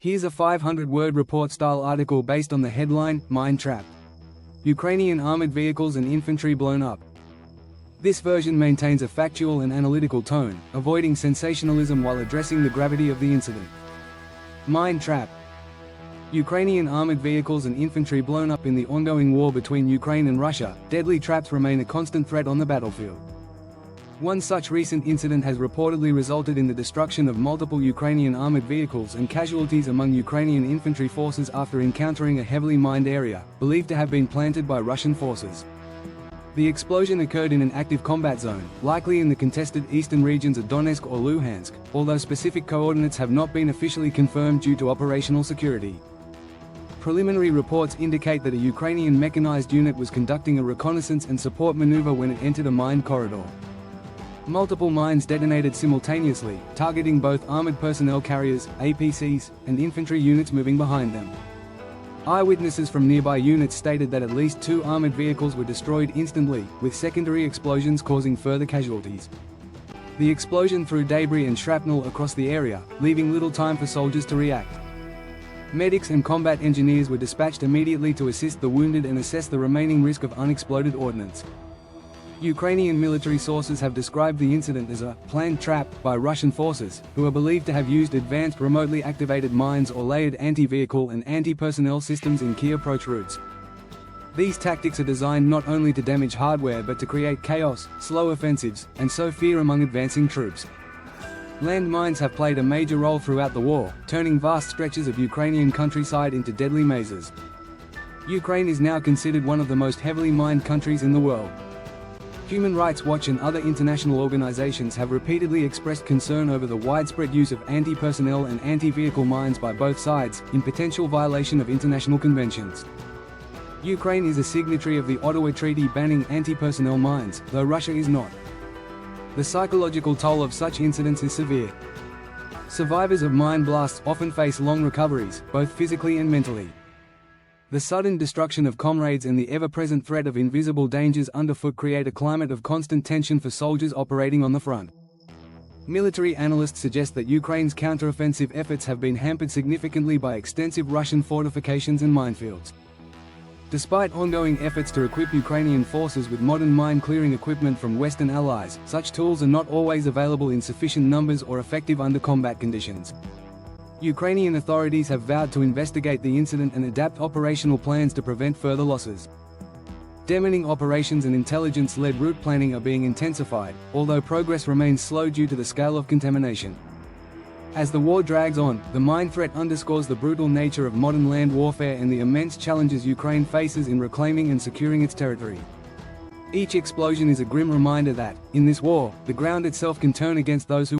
Here's a 500-word report-style article based on the headline, Mine Trap. Ukrainian armored vehicles and infantry blown up. This version maintains a factual and analytical tone, avoiding sensationalism while addressing the gravity of the incident. Mine trap. Ukrainian armored vehicles and infantry blown up in the ongoing war between Ukraine and Russia. Deadly traps remain a constant threat on the battlefield. One such recent incident has reportedly resulted in the destruction of multiple Ukrainian armored vehicles and casualties among Ukrainian infantry forces after encountering a heavily mined area, believed to have been planted by Russian forces. The explosion occurred in an active combat zone, likely in the contested eastern regions of Donetsk or Luhansk, although specific coordinates have not been officially confirmed due to operational security. Preliminary reports indicate that a Ukrainian mechanized unit was conducting a reconnaissance and support maneuver when it entered a mined corridor. Multiple mines detonated simultaneously, targeting both armored personnel carriers, APCs, and infantry units moving behind them. Eyewitnesses from nearby units stated that at least 2 armored vehicles were destroyed instantly, with secondary explosions causing further casualties. The explosion threw debris and shrapnel across the area, leaving little time for soldiers to react. Medics and combat engineers were dispatched immediately to assist the wounded and assess the remaining risk of unexploded ordnance. Ukrainian military sources have described the incident as a planned trap by Russian forces, who are believed to have used advanced remotely activated mines or layered anti-vehicle and anti-personnel systems in key approach routes. These tactics are designed not only to damage hardware but to create chaos, slow offensives, and sow fear among advancing troops. Land mines have played a major role throughout the war, turning vast stretches of Ukrainian countryside into deadly mazes. Ukraine is now considered one of the most heavily mined countries in the world. Human Rights Watch and other international organizations have repeatedly expressed concern over the widespread use of anti-personnel and anti-vehicle mines by both sides, in potential violation of international conventions. Ukraine is a signatory of the Ottawa Treaty banning anti-personnel mines, though Russia is not. The psychological toll of such incidents is severe. Survivors of mine blasts often face long recoveries, both physically and mentally. The sudden destruction of comrades and the ever-present threat of invisible dangers underfoot create a climate of constant tension for soldiers operating on the front. Military analysts suggest that Ukraine's counteroffensive efforts have been hampered significantly by extensive Russian fortifications and minefields. Despite ongoing efforts to equip Ukrainian forces with modern mine-clearing equipment from Western allies, such tools are not always available in sufficient numbers or effective under combat conditions. Ukrainian authorities have vowed to investigate the incident and adapt operational plans to prevent further losses. Demining operations and intelligence-led route planning are being intensified, although progress remains slow due to the scale of contamination. As the war drags on, the mine threat underscores the brutal nature of modern land warfare and the immense challenges Ukraine faces in reclaiming and securing its territory. Each explosion is a grim reminder that, in this war, the ground itself can turn against those who